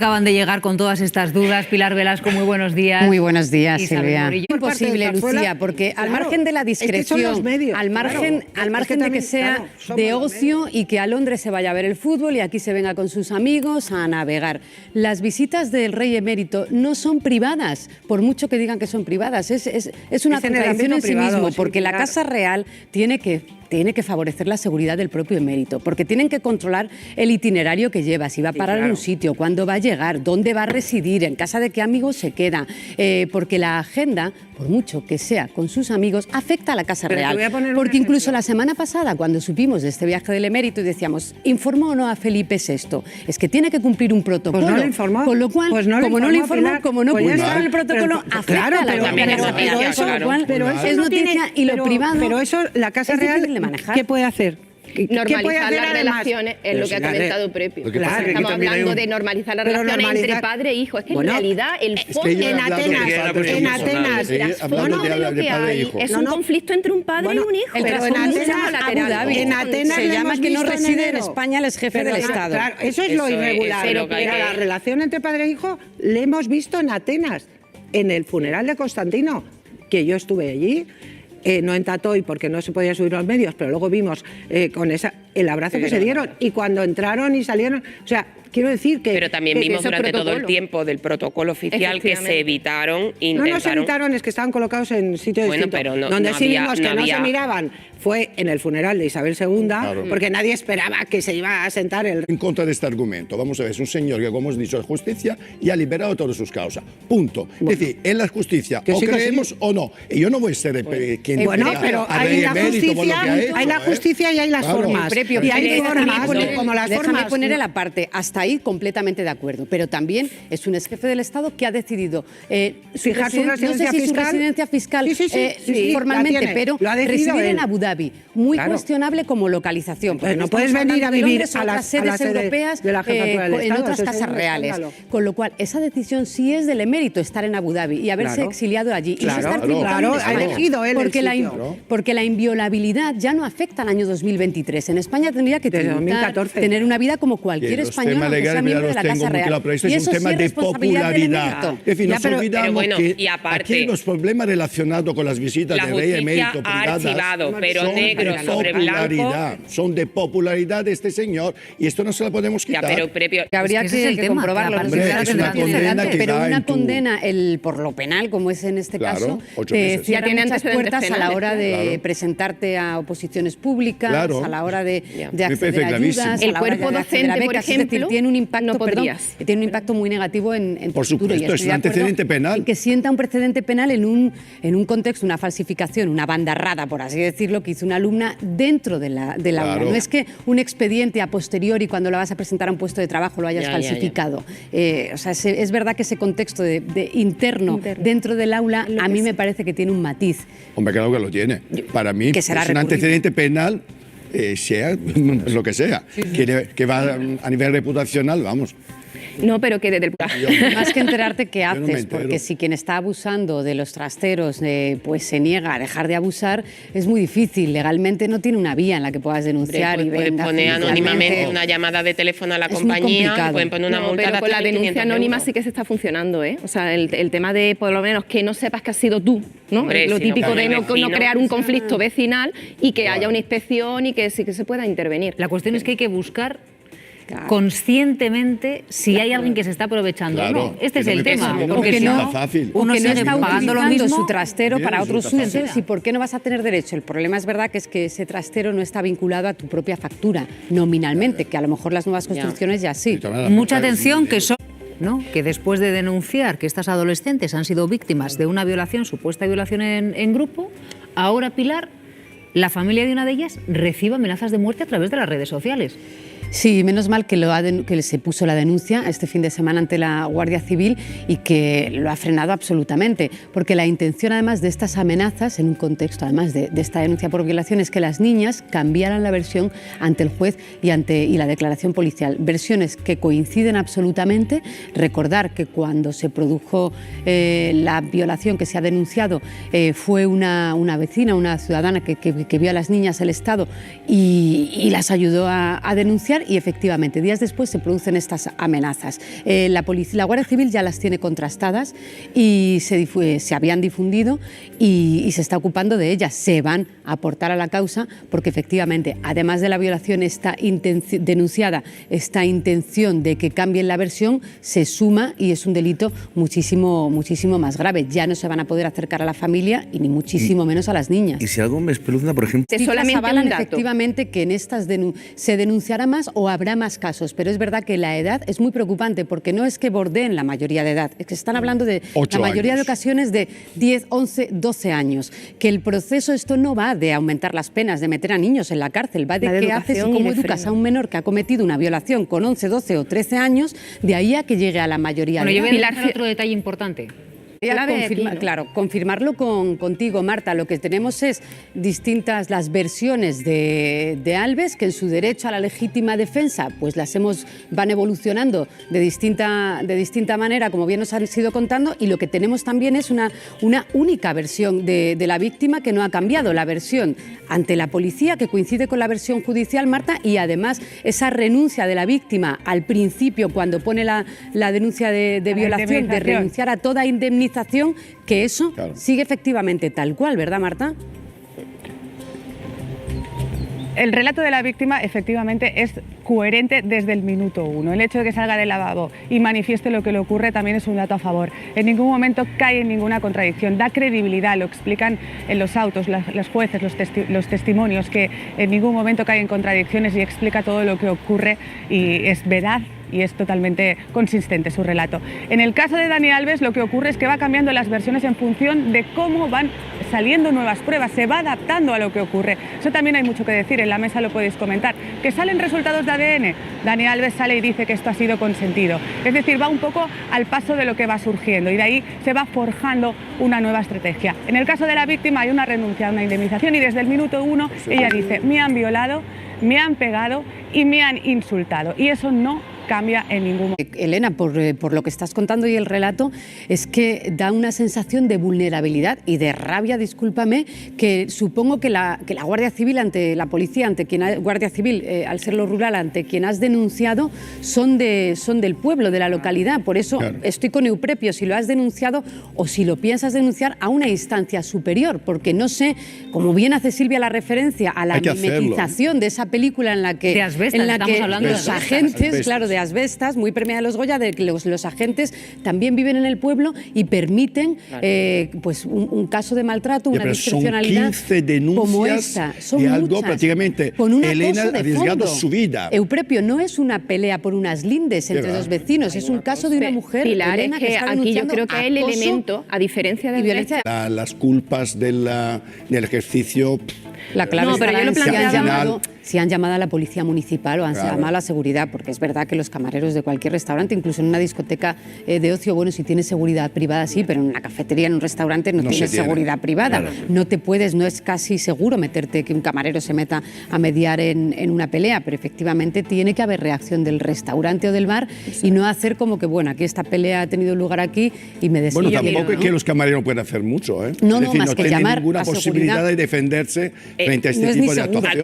Acaban de llegar con todas estas dudas. Pilar Velasco, muy buenos días. Muy buenos días, Isabel Silvia. Morillo. Imposible, Lucía, porque al margen de la discreción, al margen de que sea de ocio y que a Londres se vaya a ver el fútbol y aquí se venga con sus amigos a navegar. Las visitas del rey emérito no son privadas, por mucho que digan que son privadas. Es una contradicción en sí mismo, porque la Casa Real tiene que favorecer la seguridad del propio emérito, porque tienen que controlar el itinerario que lleva, si va a parar en un sitio, cuándo va a llegar, dónde va a residir, en casa de qué amigos se queda, porque la agenda, por mucho que sea con sus amigos, afecta a la Casa Real. Porque incluso la semana pasada, cuando supimos de este viaje del emérito y decíamos, ¿informó o no a Felipe VI? Es que tiene que cumplir un protocolo. Pues no lo informó. Con lo cual, como no lo informó, como no cumplió el protocolo, afecta a la Casa Real. Pero eso es noticia y lo privado. Pero eso la Casa Real, ¿qué puede hacer? Normalizar las relaciones es lo que ha comentado Prepio. Claro, estamos hablando de normalizar las relaciones entre padre e hijo. Es que en realidad el fondo en Atenas lo que hay es un conflicto entre un padre y un hijo. Pero en Atenas se llama que no reside en España, él es jefe del Estado. Claro, eso es lo irregular. Pero la relación entre padre e hijo la hemos visto en Atenas, en el funeral de Constantino, que yo estuve allí. No en Tatoy porque no se podía subir los medios, pero luego vimos con el abrazo que se dieron y cuando entraron y salieron, o sea, quiero decir que... Pero también vimos durante todo el tiempo del protocolo oficial que se evitaron, No se evitaron, es que estaban colocados en sitios distintos. Pero donde sí vimos que no se miraban fue en el funeral de Isabel II, porque nadie esperaba que se iba a sentar el... En contra de este argumento, vamos a ver, es un señor que, como os he dicho, es justicia y ha liberado todas sus causas. Punto. Es decir, en la justicia, o creemos o no. Y yo no voy a ser quien... Bueno, pero hay la justicia y hay las formas. Y hay formas, como las formas... Déjame poner en la parte, hasta ahí completamente de acuerdo, pero también es un exjefe del Estado que ha decidido fijar su residencia fiscal formalmente, pero residir en Abu Dhabi, muy cuestionable como localización. Pues no puedes venir a vivir a las sedes europeas de la jefatura del Estado, en otras casas reales. Con lo cual, esa decisión sí es del emérito estar en Abu Dhabi y haberse exiliado allí. Y estar ha elegido él el sitio. Porque la inviolabilidad ya no afecta al año 2023. En España tendría que tener una vida como cualquier español, aunque sea miembro de la Casa Real. Pero esto es un tema de popularidad. Es decir, nos olvidamos que aquí los problemas relacionados con las visitas del rey emérito privadas son de popularidad de este señor y esto no se lo podemos quitar. Que habría que comprobarlo. Pero una condena por lo penal, como es en este caso, te cierra muchas puertas a la hora de presentarte a oposiciones públicas, a la hora de acceder a ayudas, el cuerpo docente, por ejemplo, tiene un impacto muy negativo en por supuesto, es un antecedente penal. Que sienta un precedente penal en un contexto, una falsificación, una bandarrada, por así decirlo, que hizo una alumna dentro de la aula. No es que un expediente a posteriori, cuando lo vas a presentar a un puesto de trabajo, lo hayas falsificado. O sea, es verdad que ese contexto de interno dentro del aula, a mí me parece que tiene un matiz. Hombre, claro que lo tiene. Para mí es un antecedente penal, sea lo que sea, que va a nivel reputacional, vamos. No, pero que desde el... Más que enterarte qué haces, porque si quien está abusando de los trasteros pues se niega a dejar de abusar, es muy difícil. Legalmente no tiene una vía en la que puedas denunciar. Puedes poner anónimamente una llamada de teléfono a la compañía, pueden poner una multa. Pero con la denuncia anónima sí que se está funcionando, ¿eh? O sea, el tema de, por lo menos, que no sepas que has sido tú, ¿no? Hombre, lo típico de no crear un conflicto vecinal y que haya una inspección y que sí que se pueda intervenir. La cuestión es que hay que buscar conscientemente si hay alguien que se está aprovechando o no. Este es el tema. Porque si no está pagando lo mismo su trastero Bien, para otros usos. ¿Y por qué no vas a tener derecho? El problema es verdad que es que ese trastero no está vinculado a tu propia factura nominalmente, que a lo mejor las nuevas construcciones ya sí. Mucha atención que después de denunciar que estas adolescentes han sido víctimas de una violación, supuesta violación en grupo, ahora Pilar, la familia de una de ellas recibe amenazas de muerte a través de las redes sociales. Sí, menos mal que se puso la denuncia este fin de semana ante la Guardia Civil y que lo ha frenado absolutamente, porque la intención además de estas amenazas, en un contexto además de esta denuncia por violación, es que las niñas cambiaran la versión ante el juez y la declaración policial. Versiones que coinciden absolutamente. Recordar que cuando se produjo la violación que se ha denunciado fue una vecina, una ciudadana que vio a las niñas el Estado y las ayudó a denunciar. denunciar y efectivamente días después se producen estas amenazas. La Guardia Civil ya las tiene contrastadas y se habían difundido y se está ocupando de ellas. Se van a aportar a la causa porque efectivamente, además de la violación denunciada, esta intención de que cambien la versión se suma y es un delito muchísimo más grave. Ya no se van a poder acercar a la familia y ni muchísimo menos a las niñas. Y si algo me espeluzna, por ejemplo... Solamente avalan efectivamente que en estas se denunciará más o habrá más casos, pero es verdad que la edad es muy preocupante porque no es que bordeen la mayoría de edad, es que están hablando de la mayoría de ocasiones de 10, 11, 12 años, que el proceso esto no va de aumentar las penas, de meter a niños en la cárcel, va de qué haces y cómo educas a un menor que ha cometido una violación con 11, 12 o 13 años, de ahí a que llegue a la mayoría de edad. Yo voy a dejar otro detalle importante. Confirmarlo contigo, Marta. Lo que tenemos es las versiones de Alves, que en su derecho a la legítima defensa pues van evolucionando de distinta manera, como bien nos han ido contando, y lo que tenemos también es una única versión de la víctima que no ha cambiado, la versión ante la policía, que coincide con la versión judicial, Marta, y además esa renuncia de la víctima al principio, cuando pone la denuncia de violación, de renunciar a toda indemnización, que eso sigue efectivamente tal cual, ¿verdad, Marta? El relato de la víctima efectivamente es coherente desde el minuto 1. El hecho de que salga del lavabo y manifieste lo que le ocurre también es un dato a favor. En ningún momento cae en ninguna contradicción, da credibilidad, lo explican en los autos, los jueces, los testimonios, que en ningún momento cae en contradicciones y explica todo lo que ocurre y es veraz y es totalmente consistente su relato. En el caso de Dani Alves lo que ocurre es que va cambiando las versiones en función de cómo van saliendo nuevas pruebas, se va adaptando a lo que ocurre. Eso también hay mucho que decir, en la mesa lo podéis comentar. ¿Que salen resultados de ADN? Dani Alves sale y dice que esto ha sido consentido. Es decir, va un poco al paso de lo que va surgiendo y de ahí se va forjando una nueva estrategia. En el caso de la víctima hay una renuncia a una indemnización y desde el minuto 1 ella dice: me han violado, me han pegado y me han insultado. Y eso no cambia en ningún momento. Elena, por lo que estás contando y el relato, es que da una sensación de vulnerabilidad y de rabia, discúlpame, que supongo que la Guardia Civil, ante la policía, ante quien Guardia Civil, al serlo rural, ante quien has denunciado, son del pueblo, de la localidad. Por eso estoy con Euprepio, si lo has denunciado o si lo piensas denunciar a una instancia superior, porque no sé, como bien hace Silvia la referencia a la mimetización de esa película en la que, de Asbestas, estamos hablando los agentes, claro, de Asbestas, muy premiada de los Goya, de que los agentes también viven en el pueblo y permiten pues un caso de maltrato, una discrecionalidad son 15 denuncias como esta. Son de algo muchas, prácticamente. con un Elena acoso ha arriesgado fondo. su vida. Euprepio, no es una pelea por unas lindes entre dos vecinos, es un caso de una mujer, Pilar, Elena, es que está aquí yo denunciando creo que el elemento, a diferencia de violencia. Las culpas del ejercicio. La clave no, pero yo lo planteaba si han llamado a la policía municipal o han llamado a la seguridad, porque es verdad que los camareros de cualquier restaurante, incluso en una discoteca de ocio, bueno, si tienes seguridad privada sí, pero en una cafetería, en un restaurante no tienes seguridad privada. Claro. No es casi seguro meterte, que un camarero se meta a mediar en una pelea, pero efectivamente tiene que haber reacción del restaurante o del bar y no hacer como que, bueno, aquí esta pelea ha tenido lugar aquí y me despido. Bueno, tampoco es que los camareros pueden hacer mucho, ¿eh? No, es decir, más no que tienen llamar ninguna a posibilidad seguridad. de defenderse frente a este no tipo de actuaciones.